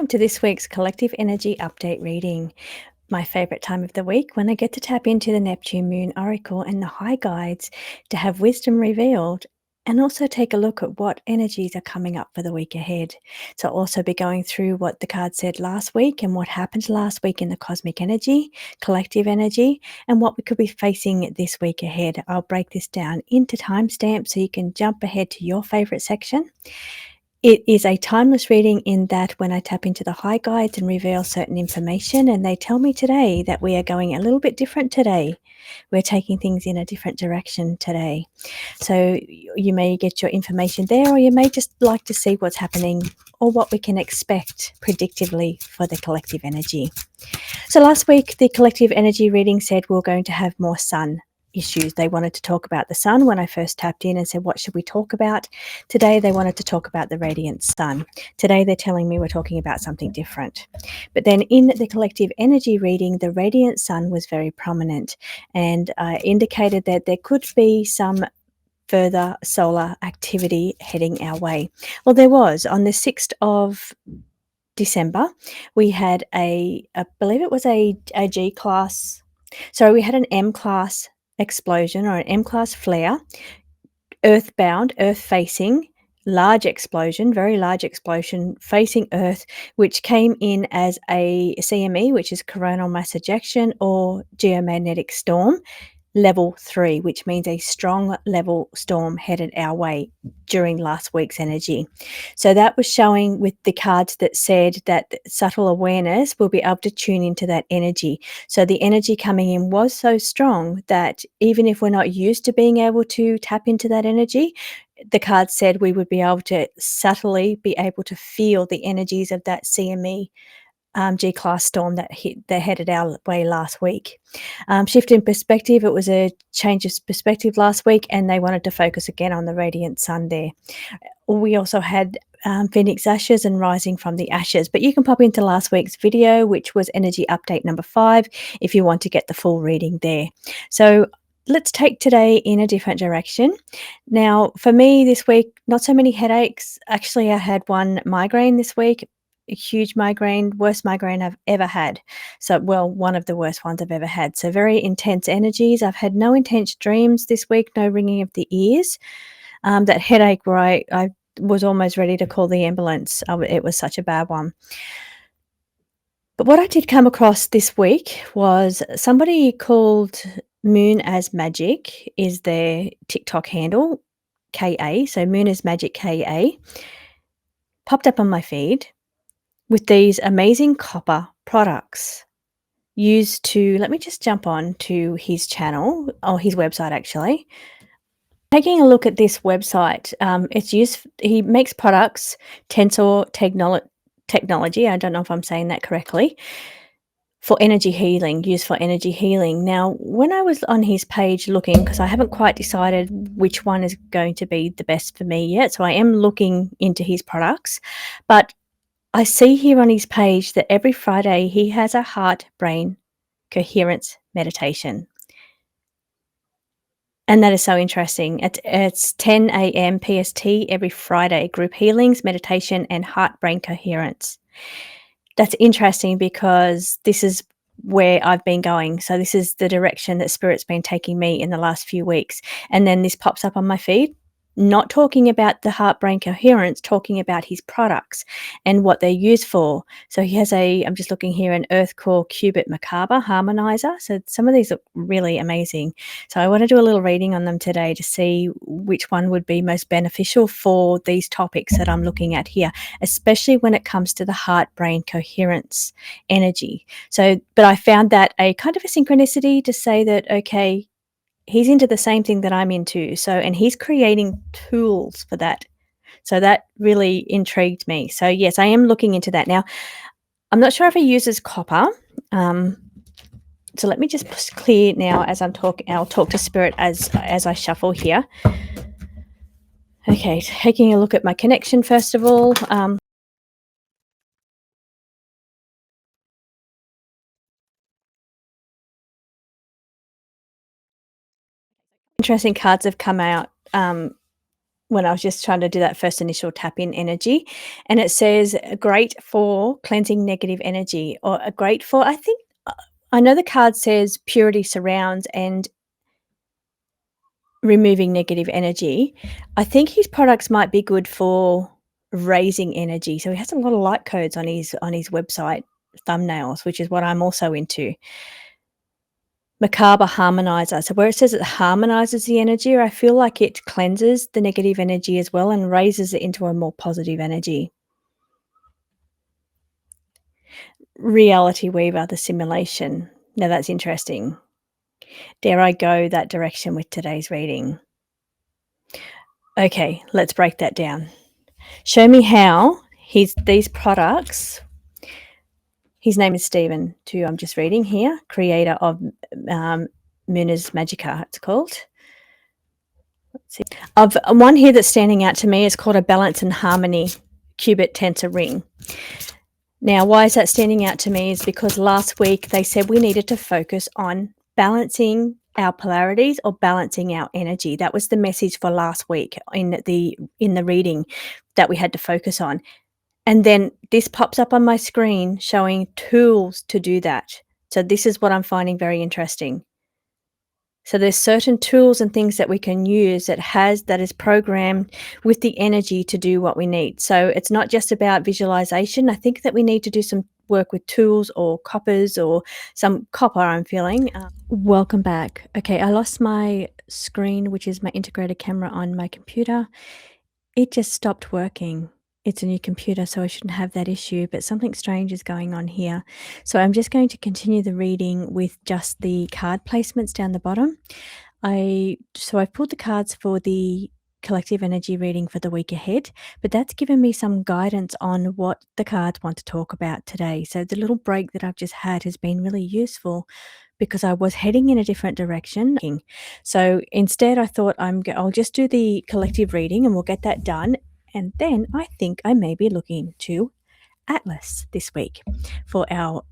Welcome to this week's Collective Energy Update reading. My favourite time of the week when I get to tap into the Neptune Moon Oracle and the High Guides to have wisdom revealed and also take a look at what energies are coming up for the week ahead. So I'll also be going through what the card said last week and what happened last week in the cosmic energy, collective energy, and what we could be facing this week ahead. I'll break this down into timestamps so you can jump ahead to your favourite section. It is a timeless reading in that when I tap into the high guides and reveal certain information, and they tell me today that we are going a little bit different today. We're taking things in a different direction today. So you may get your information there, or you may just like to see what's happening or what we can expect predictively for the collective energy. So last week, the collective energy reading said we're going to have more sun issues. They wanted to talk about the sun when I first tapped in and said, what should we talk about? Today, they wanted to talk about the radiant sun. Today, they're telling me we're talking about something different. But then in the collective energy reading, the radiant sun was very prominent and indicated that there could be some further solar activity heading our way. Well, there was. On the 6th of December, we had I believe it was a G class. So we had an M class explosion or an M class flare, earthbound, earth facing, large explosion, very large explosion facing Earth, which came in as a CME, which is coronal mass ejection, or geomagnetic storm. Level 3, which means a strong level storm headed our way during last week's energy. So that was showing with the cards that said that subtle awareness will be able to tune into that energy. So the energy coming in was so strong that even if we're not used to being able to tap into that energy, the card said we would be able to subtly be able to feel the energies of that CME G-class storm that headed our way last week. Shift in perspective, it was a change of perspective last week, and they wanted to focus again on the radiant sun there. We also had Phoenix ashes and rising from the ashes, but you can pop into last week's video, which was energy update number 5, if you want to get the full reading there. So let's take today in a different direction. Now, for me this week, not so many headaches. Actually, I had one migraine this week, a huge migraine, worst migraine I've ever had. So, well, one of the worst ones I've ever had. So very intense energies. I've had no intense dreams this week, no ringing of the ears. That headache where I was almost ready to call the ambulance. It was such a bad one. But what I did come across this week was somebody called Moon as Magic is their TikTok handle, KA. So Moon as Magic KA popped up on my feed with these amazing copper products used to, let me just jump on to his channel, or his website actually. Taking a look at this website, it's used, he makes products, Tensor technology, I don't know if I'm saying that correctly, for energy healing, used for energy healing. Now, when I was on his page looking, because I haven't quite decided which one is going to be the best for me yet, so I am looking into his products, but I see here on his page that every Friday he has a heart-brain coherence meditation. And that is so interesting. It's 10 a.m. PST every Friday, group healings, meditation, and heart-brain coherence. That's interesting because this is where I've been going. So this is the direction that Spirit's been taking me in the last few weeks. And then this pops up on my feed, not talking about the heart brain coherence, talking about his products and what they're used for. So he has I'm just looking here, an Earth Core Qubit Macabre Harmonizer. So some of these look really amazing. So I want to do a little reading on them today to see which one would be most beneficial for these topics that I'm looking at here, especially when it comes to the heart brain coherence energy. So, but I found that a kind of a synchronicity to say that, okay, he's into the same thing that I'm into. So, and he's creating tools for that. So that really intrigued me. So yes, I am looking into that. Now, I'm not sure if he uses copper. So let me just clear now as I'm talking. I'll talk to Spirit as I shuffle here. Okay, taking a look at my connection first of all. Interesting cards have come out when I was just trying to do that first initial tap in energy. And it says great for cleansing negative energy, or a great for, I think, I know the card says purity surrounds and removing negative energy. I think his products might be good for raising energy. So he has a lot of light codes on his website thumbnails, which is what I'm also into. Macabre harmonizer. So where it says it harmonizes the energy, I feel like it cleanses the negative energy as well and raises it into a more positive energy. Reality weaver, the simulation. Now that's interesting. Dare I go that direction with today's reading? Okay, let's break that down. Show me how these products. His name is Stephen, too. I'm just reading here, creator of Muna's Magica, it's called. Let's see. Of one here that's standing out to me is called a Balance and Harmony Qubit Tensor Ring. Now, why is that standing out to me is because last week they said we needed to focus on balancing our polarities or balancing our energy. That was the message for last week in the reading that we had to focus on. And then this pops up on my screen showing tools to do that. So this is what I'm finding very interesting. So there's certain tools and things that we can use that is programmed with the energy to do what we need. So it's not just about visualization. I think that we need to do some work with tools or coppers or some copper I'm feeling. Welcome back. Okay, I lost my screen, which is my integrated camera on my computer. It just stopped working. It's a new computer, so I shouldn't have that issue, but something strange is going on here. So I'm just going to continue the reading with just the card placements down the bottom. I've pulled the cards for the collective energy reading for the week ahead, but that's given me some guidance on what the cards want to talk about today. So the little break that I've just had has been really useful because I was heading in a different direction. So instead, I thought I'll just do the collective reading and we'll get that done. And then I think I may be looking to Atlas this week for our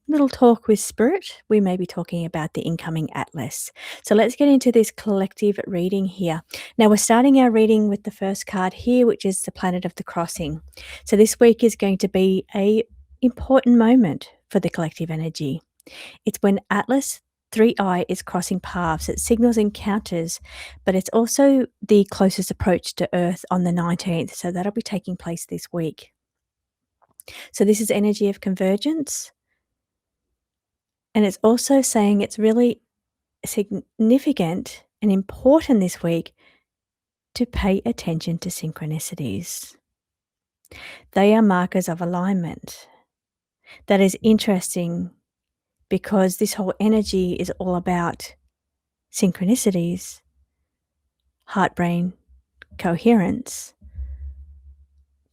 little talk with Spirit. We may be talking about the incoming Atlas. So let's get into this collective reading here. Now we're starting our reading with the first card here, which is the Planet of the Crossing. So this week is going to be a important moment for the collective energy. It's when Atlas 3i is crossing paths. It signals encounters, but it's also the closest approach to Earth on the 19th. So that'll be taking place this week. So this is energy of convergence. And it's also saying it's really significant and important this week to pay attention to synchronicities. They are markers of alignment. That is interesting because this whole energy is all about synchronicities, heart-brain coherence,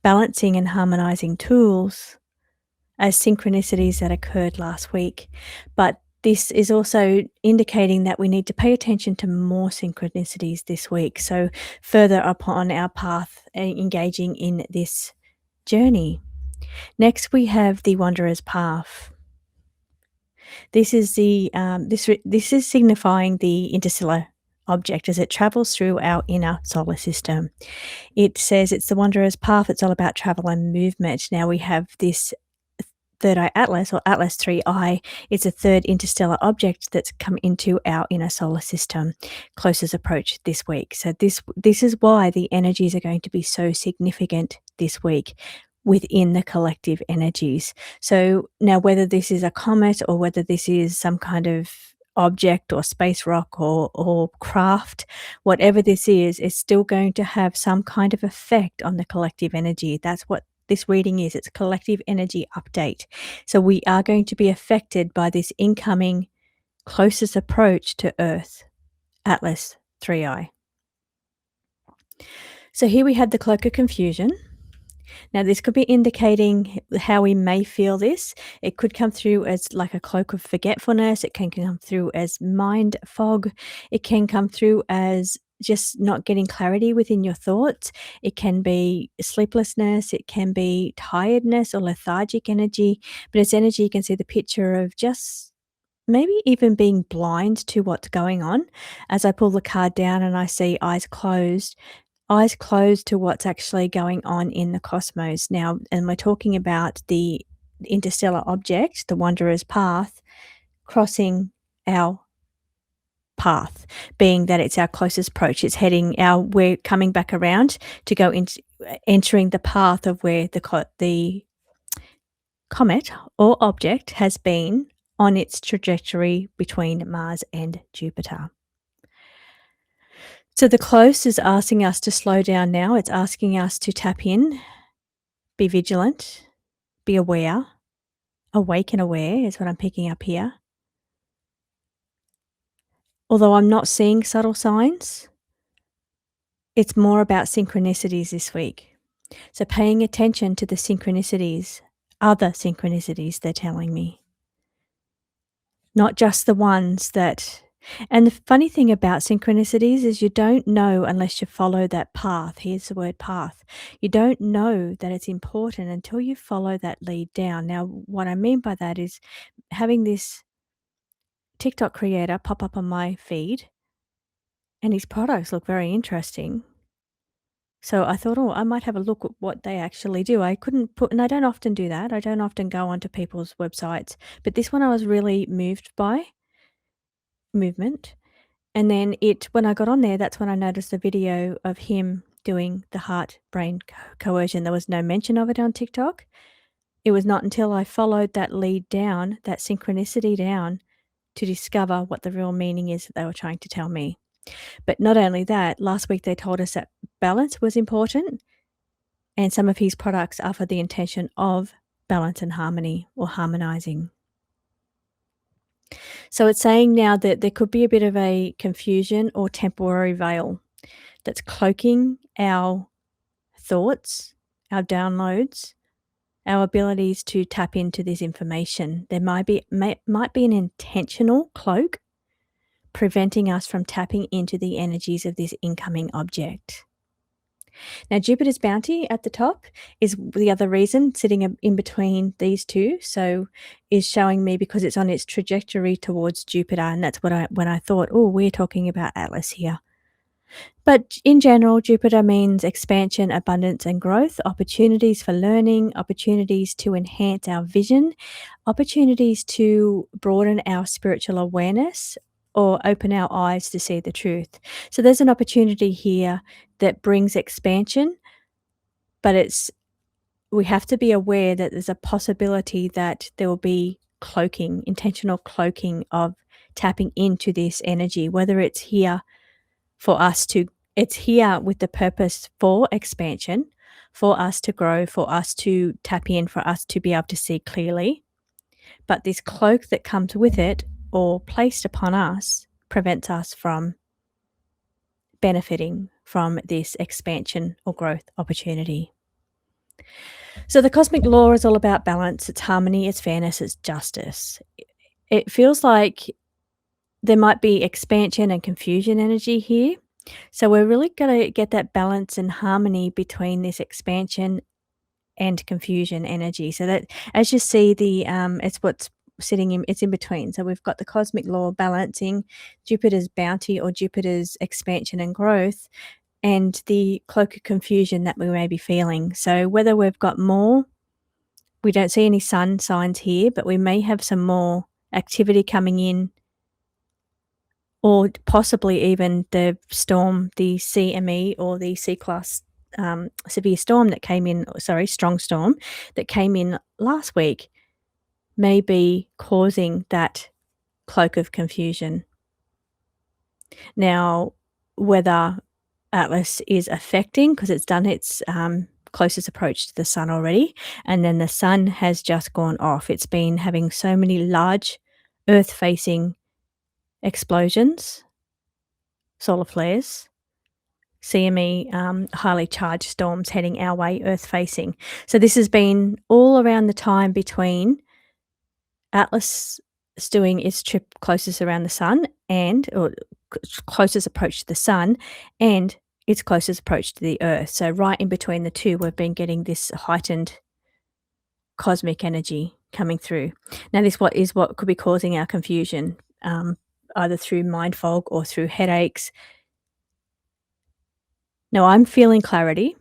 balancing and harmonizing tools as synchronicities that occurred last week. But this is also indicating that we need to pay attention to more synchronicities this week. So further upon our path, engaging in this journey. Next, we have the Wanderer's Path. This is this is signifying the interstellar object as it travels through our inner solar system. It says it's the Wanderer's Path. It's all about travel and movement. Now we have the third eye atlas or Atlas 3i is a third interstellar object that's come into our inner solar system closest approach this week. So this is why the energies are going to be so significant this week within the collective energies. So now whether this is a comet or whether this is some kind of object or space rock or craft, whatever this is, it's still going to have some kind of effect on the collective energy. That's what this reading is. It's a collective energy update. So we are going to be affected by this incoming closest approach to Earth, Atlas 3i. So here we had the cloak of confusion. Now, this could be indicating how we may feel this. It could come through as like a cloak of forgetfulness. It can come through as mind fog. It can come through as just not getting clarity within your thoughts. It can be sleeplessness. It can be tiredness or lethargic energy. But it's energy, you can see the picture of just maybe even being blind to what's going on. As I pull the card down and I see eyes closed to what's actually going on in the cosmos. Now, and we're talking about the interstellar object, the Wanderer's Path, crossing our path, being that it's our closest approach. It's we're coming back around to go into entering the path of where the comet or object has been on its trajectory between Mars and Jupiter. So the close is asking us to slow down now. It's asking us to tap in, be vigilant, be aware. Awake and aware is what I'm picking up here. Although I'm not seeing subtle signs, it's more about synchronicities this week. So paying attention to the synchronicities, other synchronicities they're telling me. Not just the ones that. And the funny thing about synchronicities is you don't know unless you follow that path. Here's the word path. You don't know that it's important until you follow that lead down. Now, what I mean by that is having this TikTok creator pop up on my feed, and his products look very interesting. So I thought, oh, I might have a look at what they actually do. I couldn't put, and I don't often do that. I don't often go onto people's websites, but this one I was really moved by movement. And then when I got on there, that's when I noticed a video of him doing the heart brain coercion. There was no mention of it on TikTok. It was not until I followed that lead down, that synchronicity down, to discover what the real meaning is that they were trying to tell me. But not only that, last week they told us that balance was important, and some of his products are for the intention of balance and harmony or harmonizing. So it's saying now that there could be a bit of a confusion or temporary veil that's cloaking our thoughts, our downloads, our abilities to tap into this information. There might be an intentional cloak preventing us from tapping into the energies of this incoming object. Now, Jupiter's bounty at the top is the other reason, sitting in between these two. So is showing me because it's on its trajectory towards Jupiter. And that's when I thought, oh, we're talking about Atlas here. But in general, Jupiter means expansion, abundance, and growth, opportunities for learning, opportunities to enhance our vision, opportunities to broaden our spiritual awareness, or open our eyes to see the truth. So there's an opportunity here that brings expansion, but we have to be aware that there's a possibility that there will be intentional cloaking of tapping into this energy, whether it's here it's here with the purpose for expansion, for us to grow, for us to tap in, for us to be able to see clearly. But this cloak that comes with it or placed upon us prevents us from benefiting from this expansion or growth opportunity. So the cosmic law is all about balance, it's harmony, it's fairness, it's justice. It feels like there might be expansion and confusion energy here. So we're really going to get that balance and harmony between this expansion and confusion energy. So that as you see it's what's it's in between. So we've got the cosmic law balancing Jupiter's bounty or Jupiter's expansion and growth and the cloak of confusion that we may be feeling. So whether we've got more We don't see any sun signs here, but we may have some more activity coming in, or possibly even the storm, the CME or the C-class severe storm that came in, strong storm that came in last week may be causing that cloak of confusion. Now, whether Atlas is affecting, because it's done its closest approach to the sun already, and then the sun has just gone off. It's been having so many large Earth-facing explosions, solar flares, CME, highly charged storms heading our way, Earth-facing. So this has been all around the time between Atlas doing its trip closest around the sun or closest approach to the sun and its closest approach to the Earth. So right in between the two, we've been getting this heightened cosmic energy coming through. Now, this is what could be causing our confusion, either through mind fog or through headaches. Now, I'm feeling clarity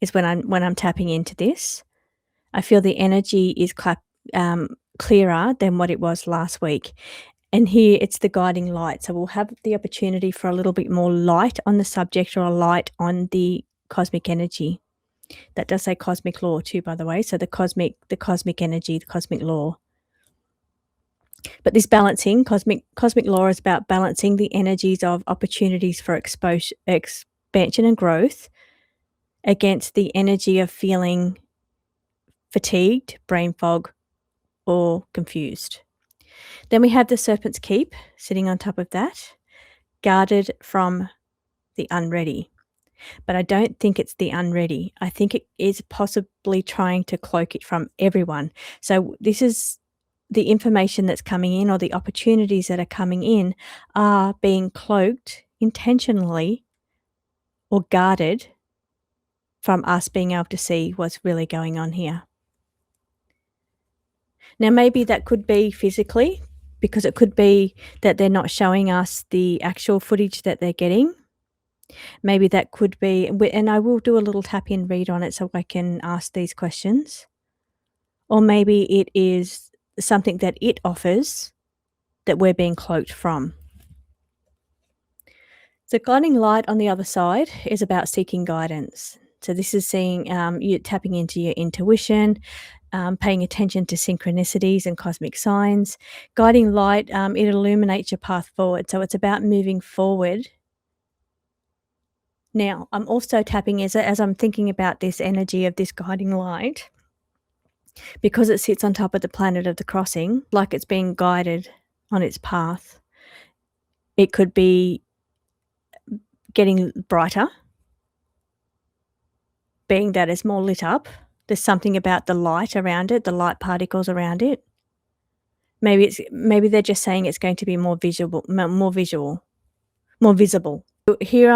is when I'm tapping into this. I feel the energy is clearer than what it was last week. And here it's the guiding light. So we'll have the opportunity for a little bit more light on the subject, or a light on the cosmic energy. That does say cosmic law too, by the way. So the cosmic energy, the cosmic law. But this balancing, cosmic law is about balancing the energies of opportunities for expansion and growth against the energy of feeling fatigued, brain fog, or confused. Then we have the Serpent's Keep sitting on top of that, guarded from the unready. But I don't think it's the unready. I think it is possibly trying to cloak it from everyone. So this is the information that's coming in, or the opportunities that are coming in are being cloaked intentionally or guarded from us being able to see what's really going on here. Now, maybe that could be physically, because it could be that they're not showing us the actual footage that they're getting. Maybe that could be, and I will do a little tap-in read on it so I can ask these questions. Or maybe it is something that it offers that we're being cloaked from. So guiding light on the other side is about seeking guidance. So this is seeing you tapping into your intuition, paying attention to synchronicities and cosmic signs. Guiding light, it illuminates your path forward. So it's about moving forward. Now, I'm also tapping as I'm thinking about this energy of this guiding light, because it sits on top of the planet of the crossing, like it's being guided on its path. It could be getting brighter, being that it's more lit up. There's something about the light around it, the light particles around it. Maybe they're just saying it's going to be more visible. Here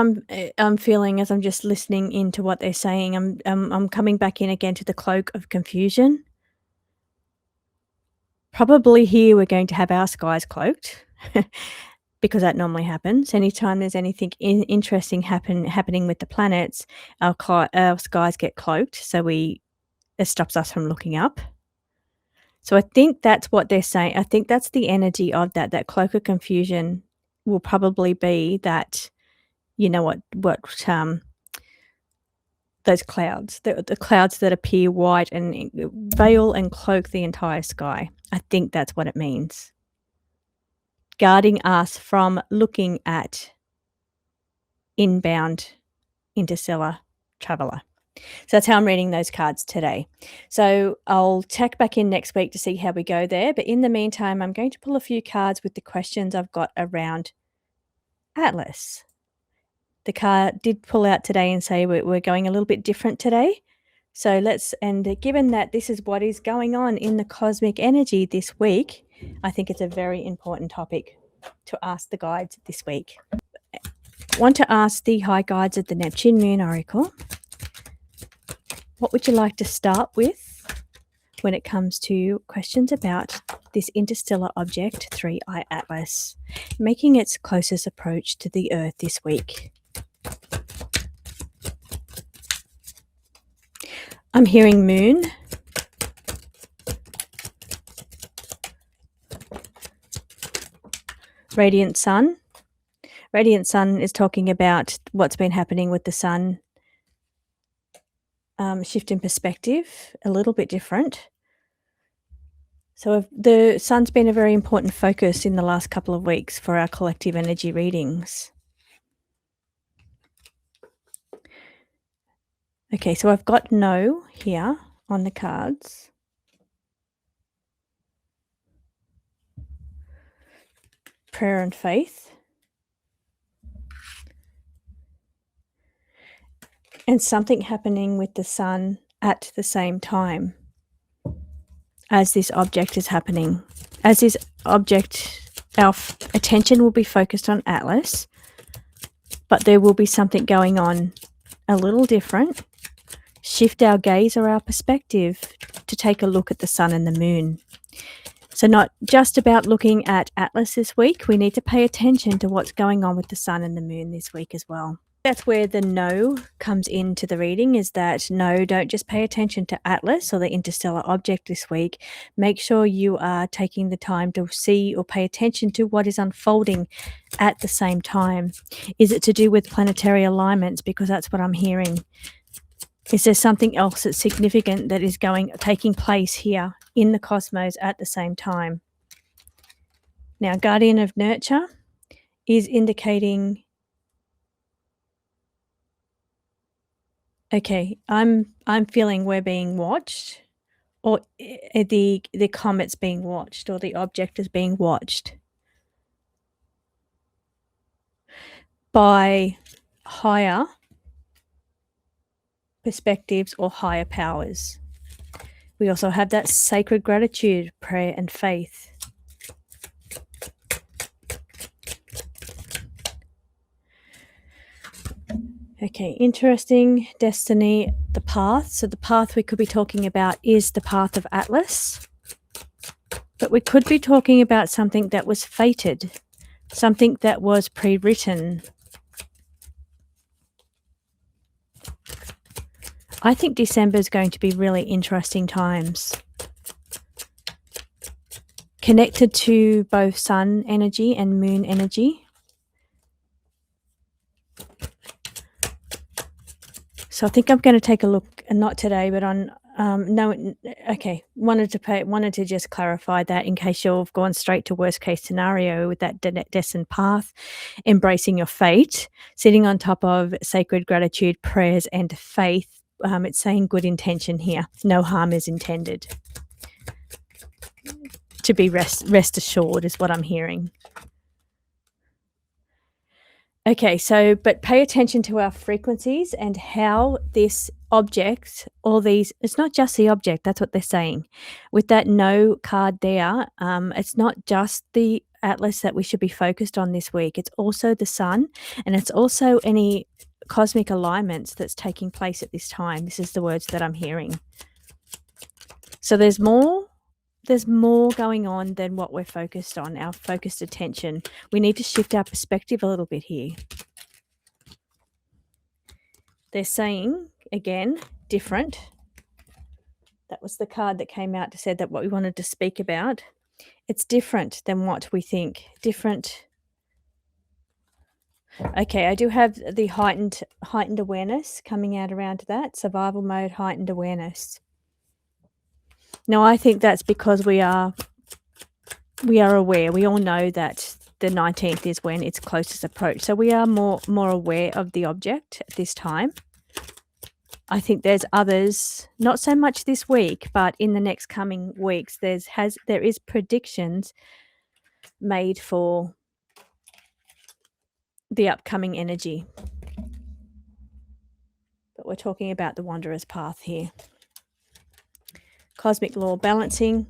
I'm feeling, as I'm just listening into what they're saying, I'm coming back in again to the cloak of confusion. Probably here we're going to have our skies cloaked because that normally happens. Anytime there's anything interesting happening with the planets, our skies get cloaked, so it stops us from looking up. So I think that's what they're saying. I think that's the energy of that cloak of confusion will probably be that, you know what those clouds, the clouds that appear white and veil and cloak the entire sky. I think that's what it means. Guarding us from looking at inbound interstellar traveler. So that's how I'm reading those cards today. So I'll check back in next week to see how we go there. But in the meantime, I'm going to pull a few cards with the questions I've got around Atlas. The card did pull out today and say we're going a little bit different today. So given that this is what is going on in the cosmic energy this week, I think it's a very important topic to ask the guides this week. I want to ask the high guides of the Neptune Moon Oracle, what would you like to start with when it comes to questions about this interstellar object, 3i Atlas, making its closest approach to the Earth this week? I'm hearing moon, Radiant sun. Radiant sun is talking about what's been happening with the sun. Shift in perspective, a little bit different. So the sun's been a very important focus in the last couple of weeks for our collective energy readings. Okay, so I've got no here on the cards. Prayer and faith. And something happening with the sun at the same time as this object is happening. As this object, our attention will be focused on Atlas, but there will be something going on a little different. Shift our gaze or our perspective to take a look at the sun and the moon. So not just about looking at Atlas this week, we need to pay attention to what's going on with the sun and the moon this week as well. That's where the no comes into the reading, is that no, don't just pay attention to Atlas or the interstellar object this week. Make sure you are taking the time to see or pay attention to what is unfolding at the same time. Is it to do with planetary alignments? Because that's what I'm hearing. Is there something else that's significant that is taking place here in the cosmos at the same time? Now, Guardian of Nurture is indicating, okay, I'm feeling we're being watched, or the comet's being watched, or the object is being watched by higher perspectives or higher powers. We also have that sacred gratitude, prayer, and faith. Okay, interesting. Destiny, the path. So the path we could be talking about is the path of Atlas, but we could be talking about something that was fated, something that was pre-written. I think December is going to be really interesting times, connected to both sun energy and moon energy. So I think I'm going to take a look, not today, but on wanted to just clarify that in case you've gone straight to worst case scenario with that destined path, embracing your fate, sitting on top of sacred gratitude, prayers, and faith. It's saying good intention here. No harm is intended. To be rest assured is what I'm hearing. Okay, so, but pay attention to our frequencies and how this object, all these, it's not just the object, that's what they're saying. With that no card there, it's not just the Atlas that we should be focused on this week. It's also the sun, and it's also any cosmic alignments that's taking place at this time. This is the words that I'm hearing. So there's more going on than what we're focused on, our focused attention. We need to shift our perspective a little bit here. They're saying, again, different. That was the card that came out to say that what we wanted to speak about. It's different than what we think. Different. Okay, I do have the heightened awareness coming out around that. Survival mode, heightened awareness. Now, I think that's because we are aware. We all know that the 19th is when its closest approach. So we are more aware of the object at this time. I think there's others, not so much this week, but in the next coming weeks, there is predictions made for the upcoming energy. But we're talking about the Wanderer's Path here. Cosmic law balancing.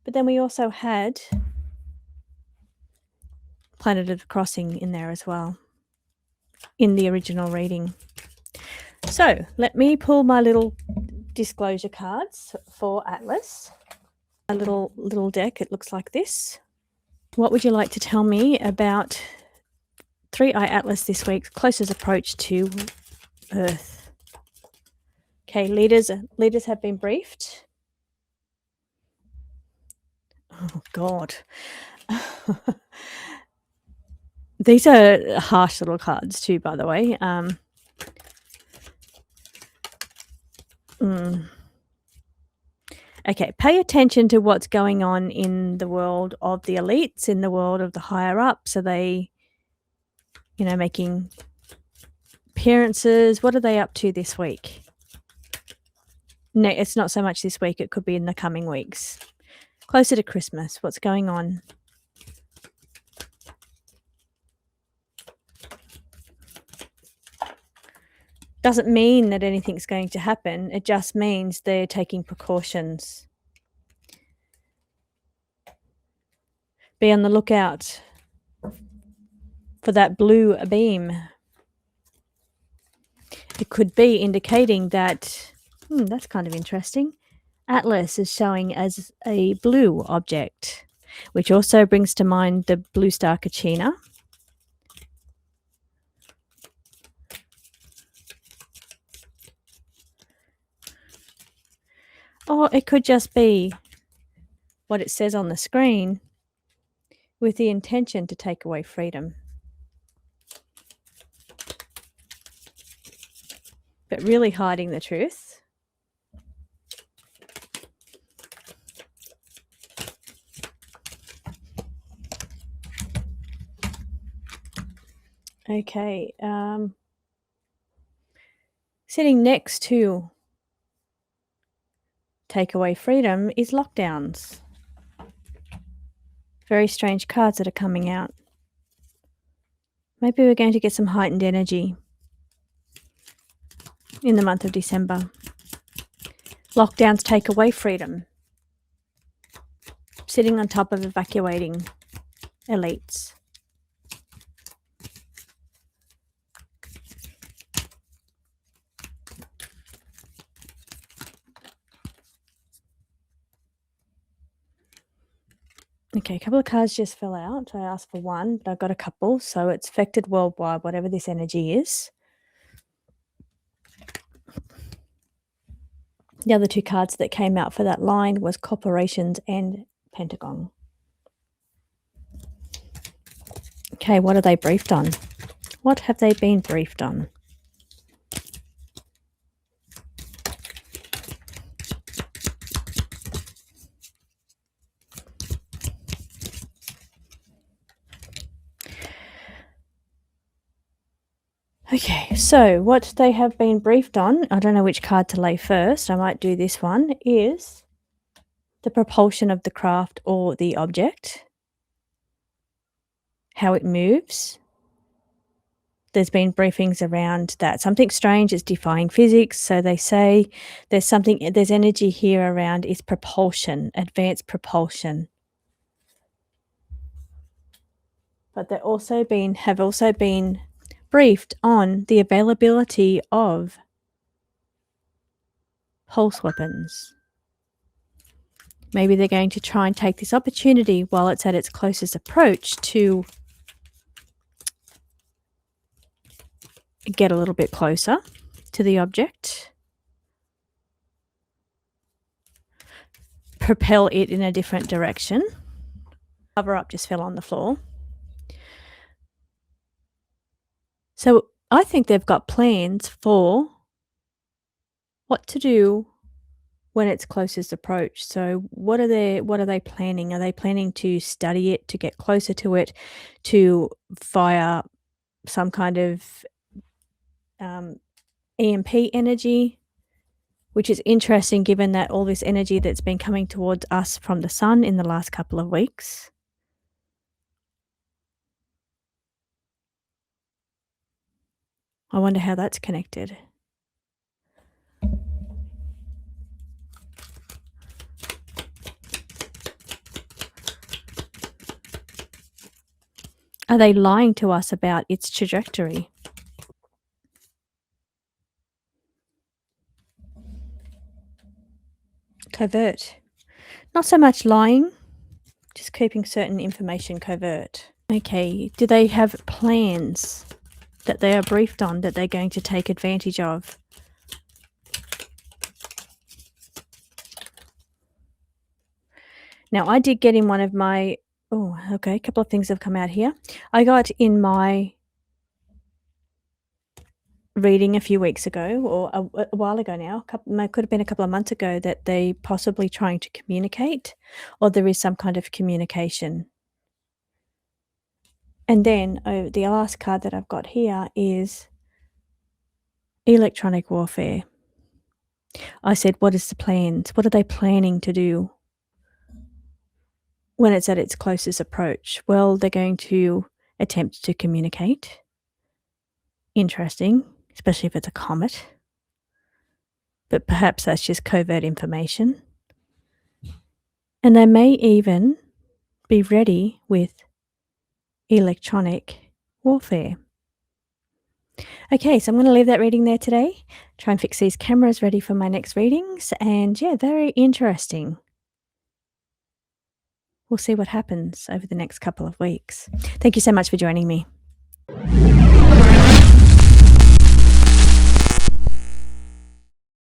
But then we also had Planet of Crossing in there as well, in the original reading. So let me pull my little disclosure cards for Atlas. A little deck, it looks like this. What would you like to tell me about 3i Atlas this week's closest approach to Earth? Okay, leaders have been briefed. Oh God. These are harsh little cards too, by the way. Okay, pay attention to what's going on in the world of the elites, in the world of the higher ups. Are they, making appearances? What are they up to this week? No, it's not so much this week. It could be in the coming weeks. Closer to Christmas, what's going on? Doesn't mean that anything's going to happen. It just means they're taking precautions. Be on the lookout for that blue beam. It could be indicating that, that's kind of interesting. Atlas is showing as a blue object, which also brings to mind the blue star Kachina. Or it could just be what it says on the screen with the intention to take away freedom. But really hiding the truth. Okay. Sitting next to take away freedom is lockdowns. Very strange cards that are coming out. Maybe we're going to get some heightened energy in the month of December. Lockdowns take away freedom. Sitting on top of evacuating elites. Okay, a couple of cards just fell out. I asked for one, but I got a couple, so it's affected worldwide, whatever this energy is. The other two cards that came out for that line was corporations and Pentagon. Okay, what are they briefed on? What have they been briefed on? Okay, so what they have been briefed on, I don't know which card to lay first, I might do this one, is the propulsion of the craft or the object, how it moves. There's been briefings around that. Something strange is defying physics, so they say there's energy here around is propulsion, advanced propulsion. But have also been briefed on the availability of pulse weapons. Maybe they're going to try and take this opportunity while it's at its closest approach to get a little bit closer to the object, propel it in a different direction. Cover up just fell on the floor. So I think they've got plans for what to do when it's closest approach. So what are they planning? Are they planning to study it, to get closer to it, to fire some kind of EMP energy, which is interesting given that all this energy that's been coming towards us from the sun in the last couple of weeks. I wonder how that's connected. Are they lying to us about its trajectory? Covert. Not so much lying, just keeping certain information covert. Okay, do they have plans that they are briefed on that they're going to take advantage of? Now, I did get in one of my Oh, okay, a couple of things have come out here. I got in my reading a few weeks ago or a while ago now, could have been a couple of months ago, that they possibly trying to communicate or there is some kind of communication. And then, the last card that I've got here is electronic warfare. I said, "What is the plans? What are they planning to do when it's at its closest approach?" Well, they're going to attempt to communicate. Interesting, especially if it's a comet, but perhaps that's just covert information. And they may even be ready with electronic warfare. Okay, so I'm going to leave that reading there today. Try and fix these cameras ready for my next readings. And yeah, very interesting. We'll see what happens over the next couple of weeks. Thank you so much for joining me.